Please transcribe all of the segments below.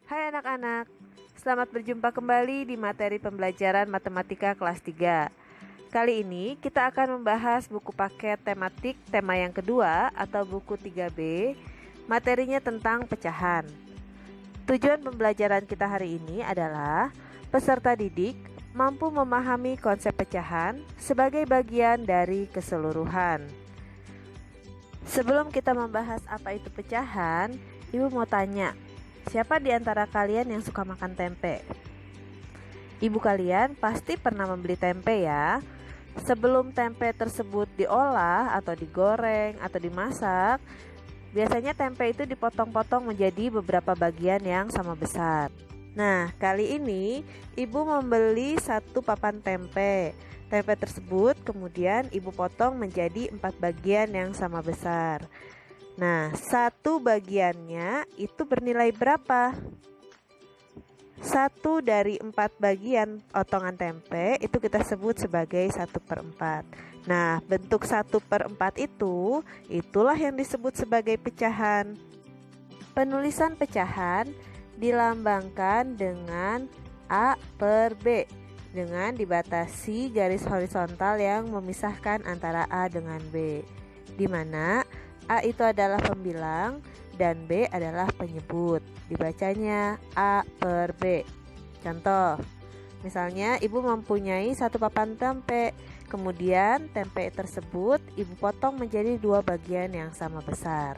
Hai anak-anak, selamat berjumpa kembali di materi pembelajaran matematika kelas 3. Kali ini kita akan membahas buku paket tematik tema yang kedua atau buku 3B, materinya tentang pecahan. Tujuan pembelajaran kita hari ini adalah peserta didik mampu memahami konsep pecahan sebagai bagian dari keseluruhan. Sebelum kita membahas apa itu pecahan, Ibu mau tanya, siapa di antara kalian yang suka makan tempe? Ibu kalian pasti pernah membeli tempe ya. Sebelum tempe tersebut diolah atau digoreng atau dimasak, biasanya tempe itu dipotong-potong menjadi beberapa bagian yang sama besar. Nah, kali ini ibu membeli satu papan tempe. Tempe tersebut kemudian ibu potong menjadi 4 bagian yang sama besar. Nah, satu bagiannya itu bernilai berapa? 1 dari 4 bagian potongan tempe itu kita sebut sebagai 1/4. Nah, bentuk 1/4 itu, itulah yang disebut sebagai pecahan. Penulisan pecahan dilambangkan dengan A per B dengan dibatasi garis horizontal yang memisahkan antara A dengan B, di mana A itu adalah pembilang dan B adalah penyebut. Dibacanya A per B. Contoh, misalnya ibu mempunyai satu papan tempe, kemudian tempe tersebut ibu potong menjadi 2 bagian yang sama besar.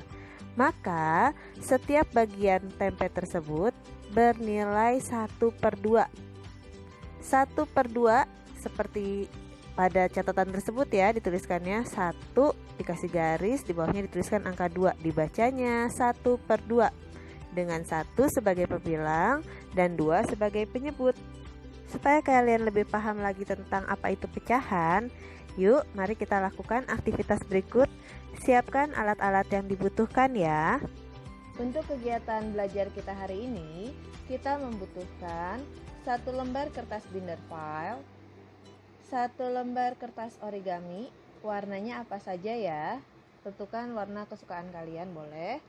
Maka setiap bagian tempe tersebut bernilai 1/2. 1/2 seperti pada catatan tersebut ya, dituliskannya 1 dikasih garis, di bawahnya dituliskan angka 2, dibacanya 1/2 dengan 1 sebagai pembilang dan 2 sebagai penyebut. Supaya kalian lebih paham lagi tentang apa itu pecahan, yuk mari kita lakukan aktivitas berikut. Siapkan alat-alat yang dibutuhkan ya. Untuk kegiatan belajar kita hari ini, kita membutuhkan 1 lembar kertas binder file, 1 lembar kertas origami, warnanya apa saja ya, tentukan warna kesukaan kalian boleh.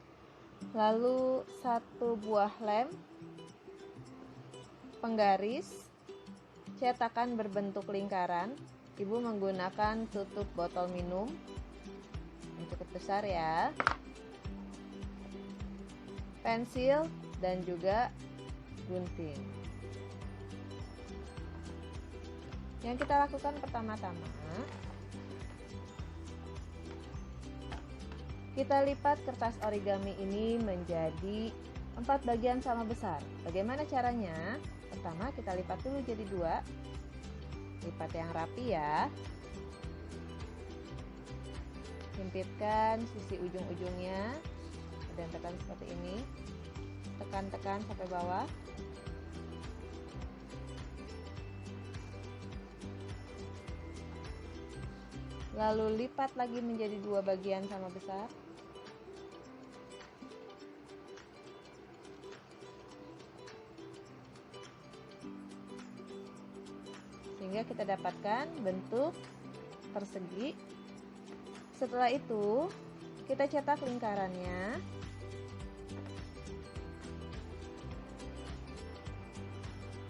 Lalu 1 buah lem, penggaris, cetakan berbentuk lingkaran. Ibu menggunakan tutup botol minum yang cukup besar ya, pensil dan juga gunting. Yang kita lakukan pertama-tama, kita lipat kertas origami ini menjadi 4 bagian sama besar. Bagaimana caranya? Pertama kita lipat dulu jadi 2. Lipat yang rapi ya. Himpitkan sisi ujung-ujungnya dan tekan seperti ini. Tekan-tekan sampai bawah. Lalu lipat lagi menjadi 2 bagian sama besar. Sehingga kita dapatkan bentuk persegi. Setelah itu, kita cetak lingkarannya.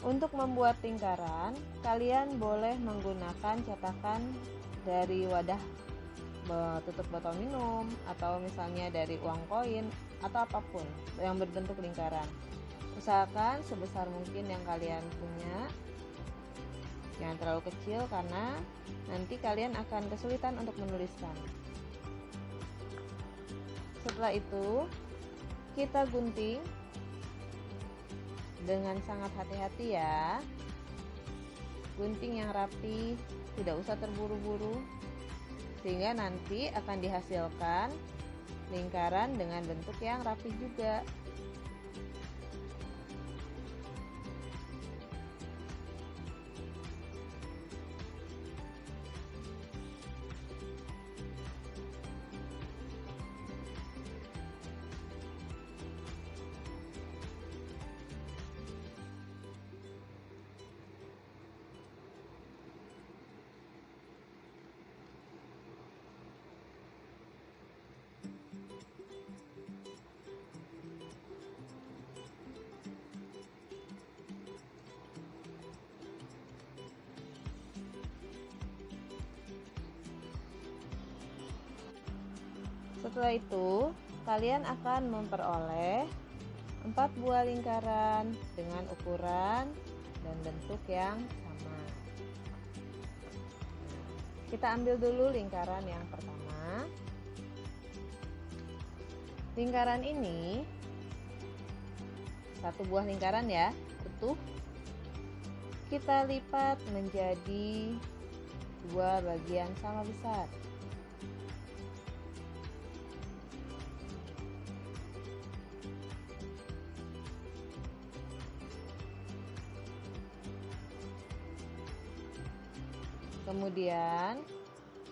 Untuk membuat lingkaran, kalian boleh menggunakan cetakan dari wadah tutup botol minum, atau misalnya dari uang koin, atau apapun yang berbentuk lingkaran. Usahakan sebesar mungkin yang kalian punya, jangan terlalu kecil karena nanti kalian akan kesulitan untuk menuliskan. Setelah itu kita gunting dengan sangat hati-hati ya. Gunting yang rapi, tidak usah terburu-buru, sehingga nanti akan dihasilkan lingkaran dengan bentuk yang rapi juga. Setelah itu, kalian akan memperoleh 4 buah lingkaran dengan ukuran dan bentuk yang sama. Kita ambil dulu lingkaran yang pertama. Lingkaran ini 1 buah lingkaran ya, utuh. Kita lipat menjadi 2 bagian sama besar. Kemudian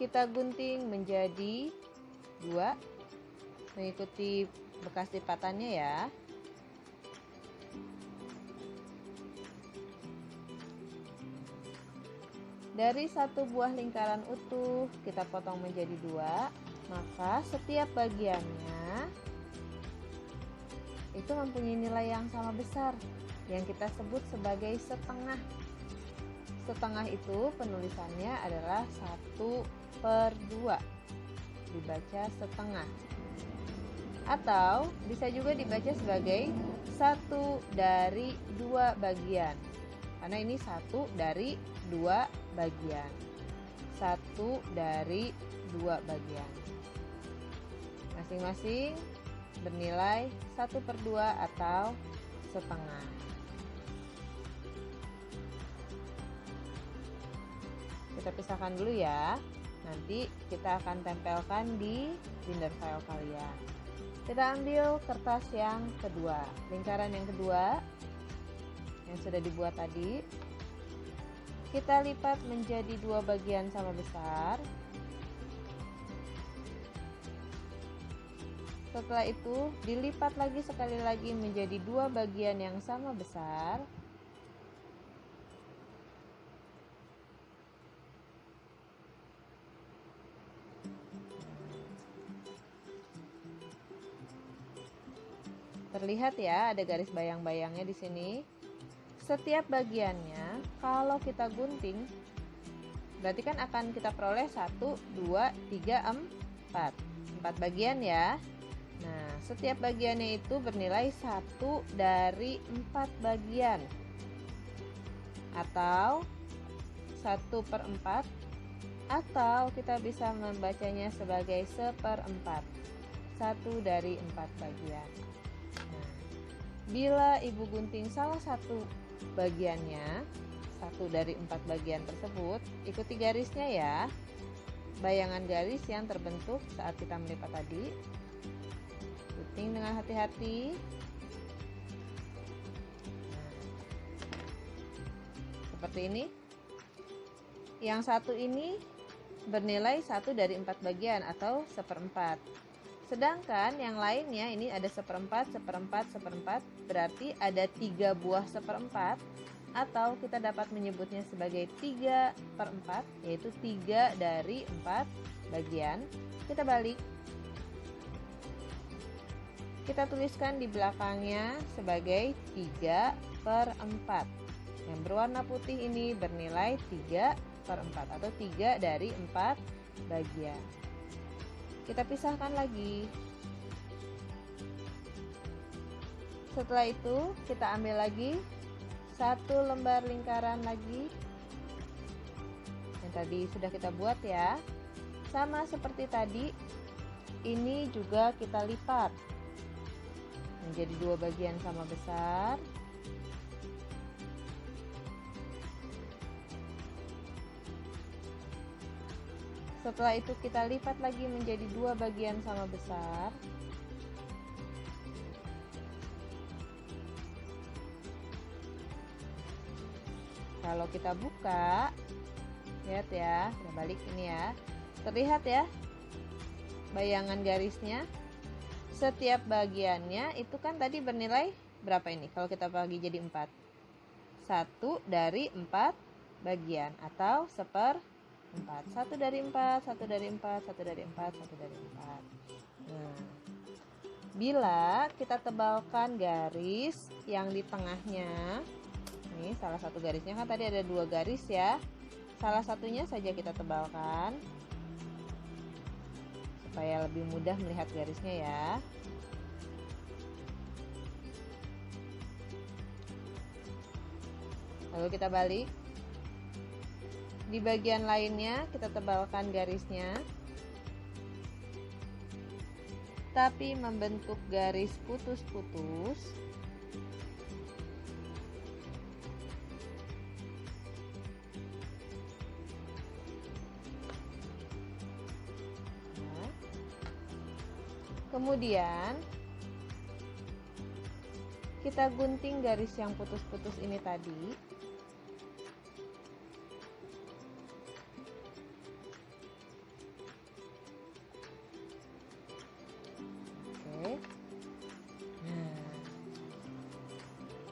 kita gunting menjadi 2 mengikuti bekas lipatannya ya. Dari 1 buah lingkaran utuh kita potong menjadi 2, maka setiap bagiannya itu mempunyai nilai yang sama besar yang kita sebut sebagai setengah. Setengah itu penulisannya adalah 1/2, dibaca setengah. Atau bisa juga dibaca sebagai 1 dari 2 bagian. Karena ini 1 dari 2 bagian. 1 dari 2 bagian. Masing-masing bernilai 1/2 atau setengah. Kita pisahkan dulu ya. Nanti kita akan tempelkan di binder file kalian. Kita ambil kertas yang kedua, lingkaran yang kedua yang sudah dibuat tadi. Kita lipat menjadi 2 bagian sama besar. Setelah itu dilipat lagi sekali lagi menjadi 2 bagian yang sama besar. Terlihat ya, ada garis bayang-bayangnya di sini. Setiap bagiannya kalau kita gunting berarti kan akan kita peroleh 1, 2, 3, 4. 4 bagian ya. Nah, setiap bagiannya itu bernilai 1 dari 4 bagian. Atau 1/4, atau kita bisa membacanya sebagai 1/4. 1 dari 4 bagian. Bila ibu gunting salah satu bagiannya, 1 dari 4 bagian tersebut, ikuti garisnya ya. Bayangan garis yang terbentuk saat kita melipat tadi. Gunting dengan hati-hati. Seperti ini. Yang satu ini bernilai 1 dari 4 bagian atau 1/4. Sedangkan yang lainnya ini ada 1/4, 1/4, 1/4, berarti ada 3 buah 1/4, atau kita dapat menyebutnya sebagai 3/4, yaitu 3 dari 4 bagian. Kita balik. Kita tuliskan di belakangnya sebagai 3/4. Yang berwarna putih ini bernilai 3/4 atau 3 dari 4 bagian. Kita pisahkan lagi. Setelah itu kita ambil lagi 1 lembar lingkaran lagi yang tadi sudah kita buat ya. Sama seperti tadi, ini juga kita lipat menjadi 2 bagian sama besar. Setelah itu kita lipat lagi menjadi 2 bagian sama besar. Kalau kita buka, lihat ya, kita balik ini ya. Terlihat ya bayangan garisnya. Setiap bagiannya itu kan tadi bernilai berapa ini? Kalau kita bagi jadi 4. 1 dari 4 bagian atau 1/4. 1 dari 4, 1 dari 4, 1 dari 4, 1 dari 4. Nah, bila kita tebalkan garis yang di tengahnya, nih salah satu garisnya kan tadi ada 2 garis ya. Salah satunya saja kita tebalkan. supaya lebih mudah melihat garisnya ya. Lalu kita balik. Di bagian lainnya kita tebalkan garisnya, tapi membentuk garis putus-putus. Nah, kemudian kita gunting garis yang putus-putus ini tadi.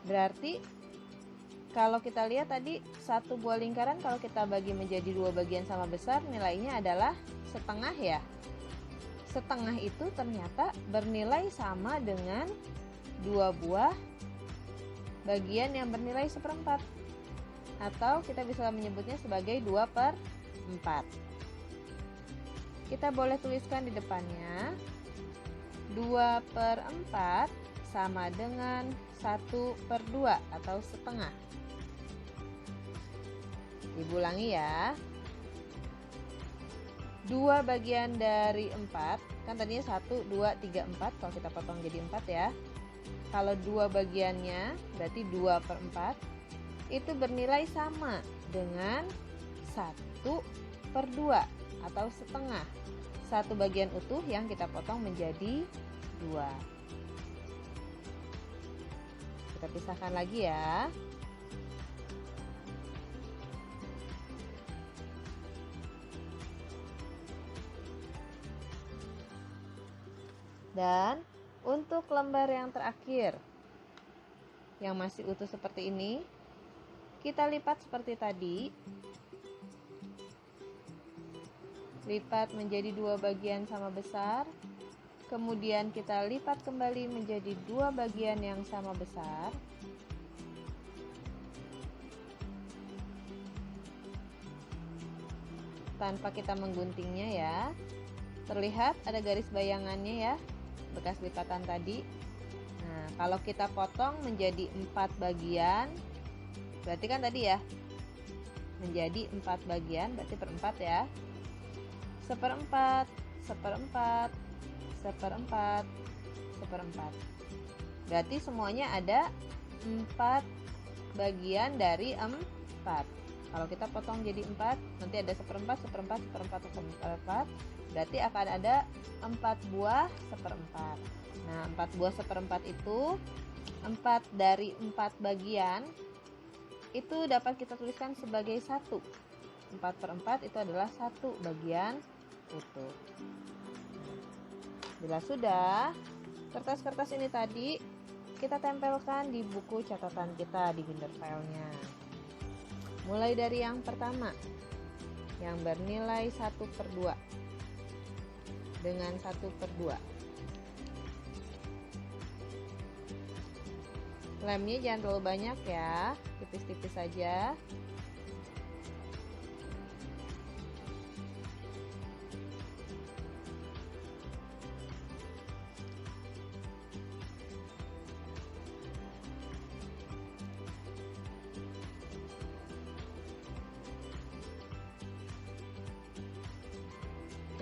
Berarti kalau kita lihat tadi satu buah lingkaran kalau kita bagi menjadi dua bagian sama besar, nilainya adalah setengah ya. Setengah itu ternyata bernilai sama dengan dua buah bagian yang bernilai seperempat, atau kita bisa menyebutnya sebagai 2/4. Kita boleh tuliskan di depannya 2/4 sama dengan 1/2 atau setengah. Diulangi ya. 2 bagian dari 4, kan tadinya 1, 2, 3, 4, kalau kita potong jadi 4 ya. Kalau 2 bagiannya berarti 2/4, itu bernilai sama dengan 1/2 atau setengah. Satu bagian utuh yang kita potong menjadi 2. Kita pisahkan lagi ya. Dan untuk lembar yang terakhir yang masih utuh seperti ini, kita lipat seperti tadi. Lipat menjadi 2 bagian sama besar. Kemudian kita lipat kembali menjadi 2 bagian yang sama besar. Tanpa kita mengguntingnya ya. Terlihat ada garis bayangannya ya, bekas lipatan tadi. Nah, kalau kita potong menjadi 4 bagian, berarti kan tadi ya, menjadi 4 bagian, berarti per 4 ya. Seperempat, seperempat, seperempat, seperempat. Berarti semuanya ada 4 bagian dari 4. Kalau kita potong jadi 4, nanti ada seperempat, seperempat, seperempat, seperempat. Berarti akan ada 4 buah seperempat. Nah, 4 buah seperempat itu 4 dari 4 bagian itu dapat kita tuliskan sebagai 1. 4/4 itu adalah 1 bagian utuh. Bila sudah, kertas-kertas ini tadi kita tempelkan di buku catatan kita di binder filenya. Mulai dari yang pertama, yang bernilai 1/2 dengan 1/2. Lemnya jangan terlalu banyak ya, tipis-tipis saja.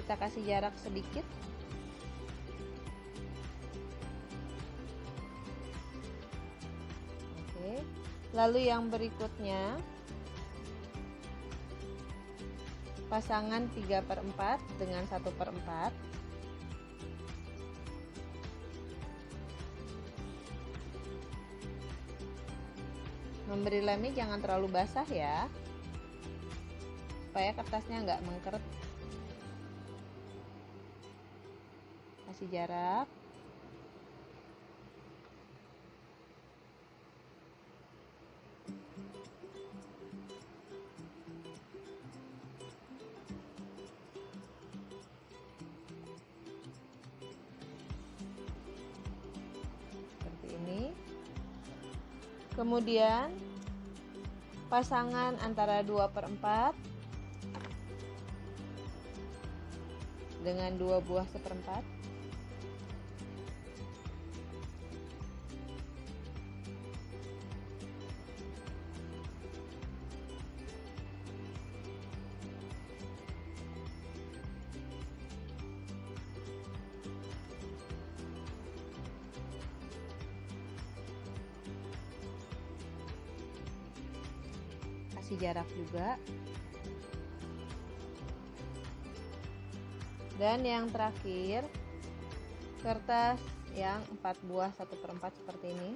Kita kasih jarak sedikit. Oke. Lalu yang berikutnya, pasangan 3/4 dengan 1/4. Memberi lemnya jangan terlalu basah ya, supaya kertasnya nggak mengkeret. Kasih jarak. Seperti ini. Kemudian pasangan antara 2/4 dengan 2 buah seperempat. Kasih jarak juga. Dan yang terakhir, kertas yang 4 buah 1/4 seperti ini.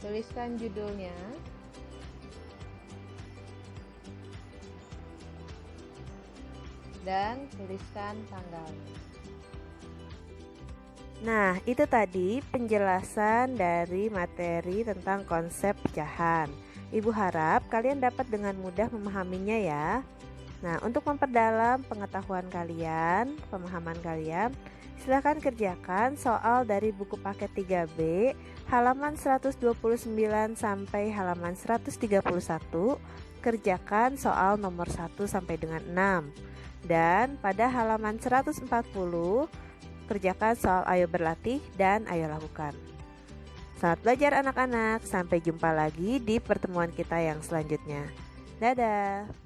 Tuliskan judulnya. Dan tuliskan tanggal. Nah, itu tadi penjelasan dari materi tentang konsep pecahan. Ibu harap kalian dapat dengan mudah memahaminya ya. Nah, untuk memperdalam pengetahuan kalian, pemahaman kalian, silahkan kerjakan soal dari buku paket 3B halaman 129 sampai halaman 131. Kerjakan soal nomor 1 sampai dengan 6. Dan pada halaman 140 kerjakan soal ayo berlatih dan ayo lakukan. Selamat belajar anak-anak, sampai jumpa lagi di pertemuan kita yang selanjutnya. Dadah.